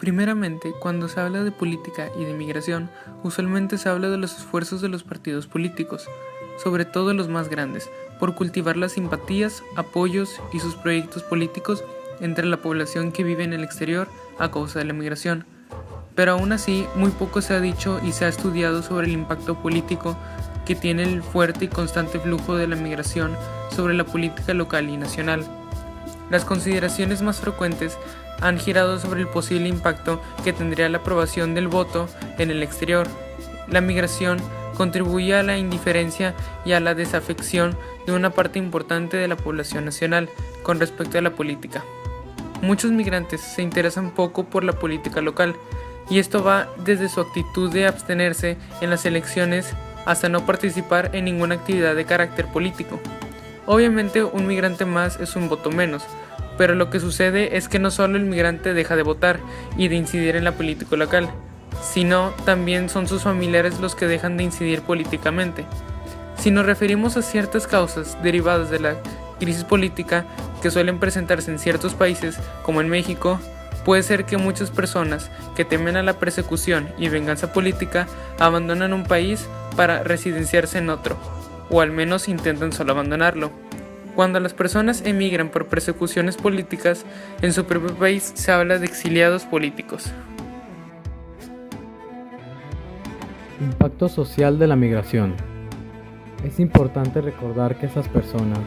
Primeramente, cuando se habla de política y de migración, usualmente se habla de los esfuerzos de los partidos políticos, sobre todo los más grandes, por cultivar las simpatías, apoyos y sus proyectos políticos entre la población que vive en el exterior a causa de la migración. Pero aún así, muy poco se ha dicho y se ha estudiado sobre el impacto político que tiene el fuerte y constante flujo de la migración sobre la política local y nacional. Las consideraciones más frecuentes han girado sobre el posible impacto que tendría la aprobación del voto en el exterior. La migración contribuye a la indiferencia y a la desafección de una parte importante de la población nacional con respecto a la política. Muchos migrantes se interesan poco por la política local, y esto va desde su actitud de abstenerse en las elecciones hasta no participar en ninguna actividad de carácter político. Obviamente un migrante más es un voto menos, pero lo que sucede es que no solo el migrante deja de votar y de incidir en la política local, sino también son sus familiares los que dejan de incidir políticamente. Si nos referimos a ciertas causas derivadas de la crisis política que suelen presentarse en ciertos países, como en México, puede ser que muchas personas que temen a la persecución y venganza política abandonan un país para residenciarse en otro, o al menos intentan solo abandonarlo. Cuando las personas emigran por persecuciones políticas, en su propio país se habla de exiliados políticos. Impacto social de la migración. Es importante recordar que esas personas,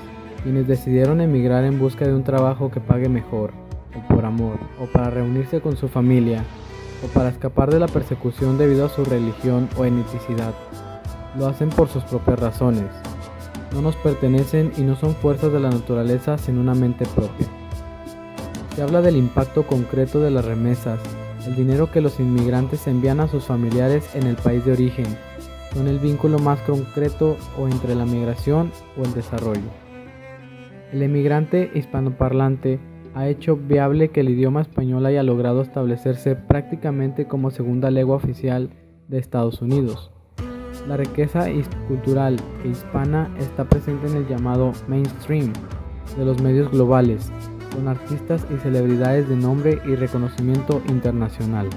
quienes decidieron emigrar en busca de un trabajo que pague mejor, o por amor, o para reunirse con su familia, o para escapar de la persecución debido a su religión o etnicidad, lo hacen por sus propias razones. No nos pertenecen y no son fuerzas de la naturaleza sin una mente propia. Se habla del impacto concreto de las remesas, el dinero que los inmigrantes envían a sus familiares en el país de origen, son el vínculo más concreto o entre la migración o el desarrollo. El emigrante hispanoparlante ha hecho viable que el idioma español haya logrado establecerse prácticamente como segunda lengua oficial de Estados Unidos. La riqueza cultural e hispana está presente en el llamado mainstream de los medios globales, con artistas y celebridades de nombre y reconocimiento internacional.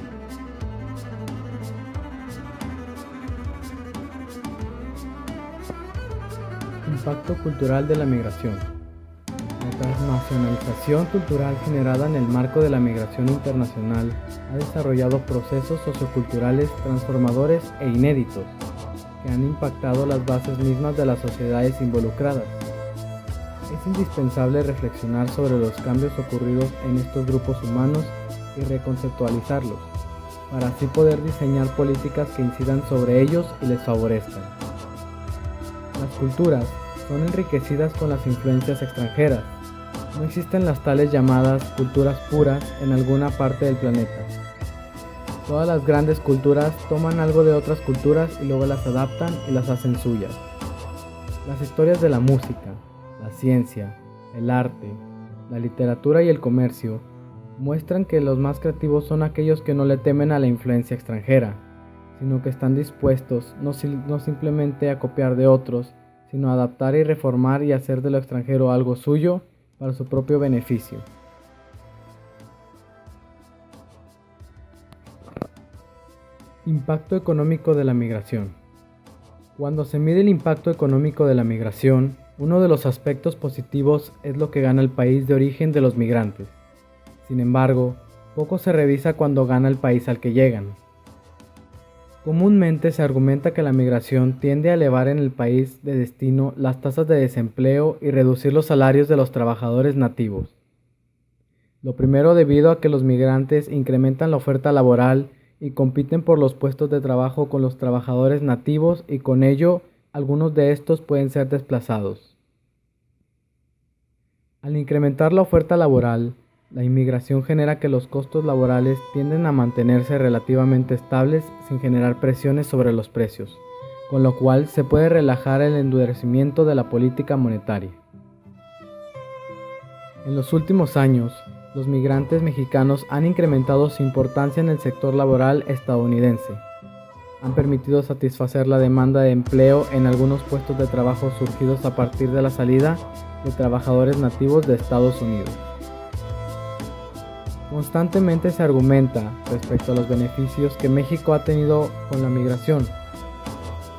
Impacto cultural de la migración. La transnacionalización cultural generada en el marco de la migración internacional ha desarrollado procesos socioculturales transformadores e inéditos que han impactado las bases mismas de las sociedades involucradas. Es indispensable reflexionar sobre los cambios ocurridos en estos grupos humanos y reconceptualizarlos, para así poder diseñar políticas que incidan sobre ellos y les favorezcan. Las culturas son enriquecidas con las influencias extranjeras. No existen las tales llamadas culturas puras en alguna parte del planeta. Todas las grandes culturas toman algo de otras culturas y luego las adaptan y las hacen suyas. Las historias de la música, la ciencia, el arte, la literatura y el comercio muestran que los más creativos son aquellos que no le temen a la influencia extranjera, sino que están dispuestos no simplemente a copiar de otros, sino a adaptar y reformar y hacer de lo extranjero algo suyo para su propio beneficio. Impacto económico de la migración. Cuando se mide el impacto económico de la migración, uno de los aspectos positivos es lo que gana el país de origen de los migrantes. Sin embargo, poco se revisa cuando gana el país al que llegan. Comúnmente se argumenta que la migración tiende a elevar en el país de destino las tasas de desempleo y reducir los salarios de los trabajadores nativos. Lo primero debido a que los migrantes incrementan la oferta laboral y compiten por los puestos de trabajo con los trabajadores nativos y con ello algunos de estos pueden ser desplazados. Al incrementar la oferta laboral, la inmigración genera que los costos laborales tienden a mantenerse relativamente estables sin generar presiones sobre los precios, con lo cual se puede relajar el endurecimiento de la política monetaria. En los últimos años, los migrantes mexicanos han incrementado su importancia en el sector laboral estadounidense. Han permitido satisfacer la demanda de empleo en algunos puestos de trabajo surgidos a partir de la salida de trabajadores nativos de Estados Unidos. Constantemente se argumenta respecto a los beneficios que México ha tenido con la migración,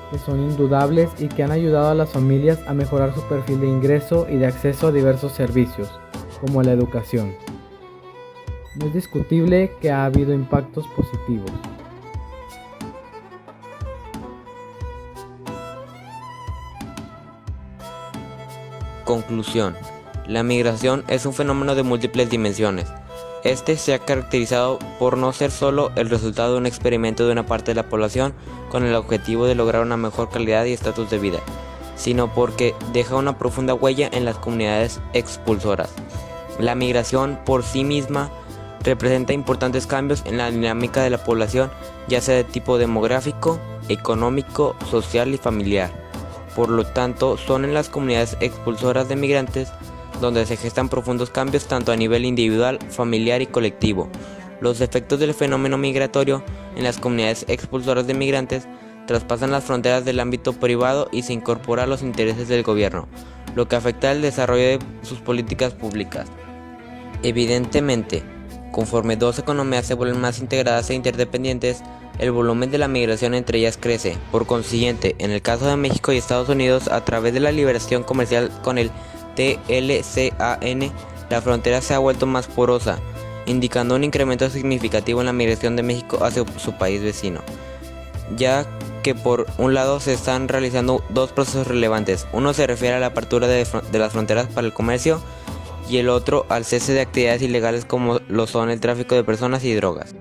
que son indudables y que han ayudado a las familias a mejorar su perfil de ingreso y de acceso a diversos servicios, como la educación. No es discutible que ha habido impactos positivos. Conclusión. La migración es un fenómeno de múltiples dimensiones. Este se ha caracterizado por no ser solo el resultado de un experimento de una parte de la población con el objetivo de lograr una mejor calidad y estatus de vida, sino porque deja una profunda huella en las comunidades expulsoras. La migración por sí misma representa importantes cambios en la dinámica de la población, ya sea de tipo demográfico, económico, social y familiar. Por lo tanto, son en las comunidades expulsoras de migrantes donde se gestan profundos cambios tanto a nivel individual, familiar y colectivo. Los efectos del fenómeno migratorio en las comunidades expulsoras de migrantes traspasan las fronteras del ámbito privado y se incorporan a los intereses del gobierno, lo que afecta al desarrollo de sus políticas públicas. Evidentemente, conforme dos economías se vuelven más integradas e interdependientes, el volumen de la migración entre ellas crece. Por consiguiente, en el caso de México y Estados Unidos, a través de la liberación comercial con el TLCAN, la frontera se ha vuelto más porosa, indicando un incremento significativo en la migración de México hacia su país vecino, ya que por un lado se están realizando dos procesos relevantes. Uno se refiere a la apertura de las fronteras para el comercio y el otro al cese de actividades ilegales como lo son el tráfico de personas y drogas.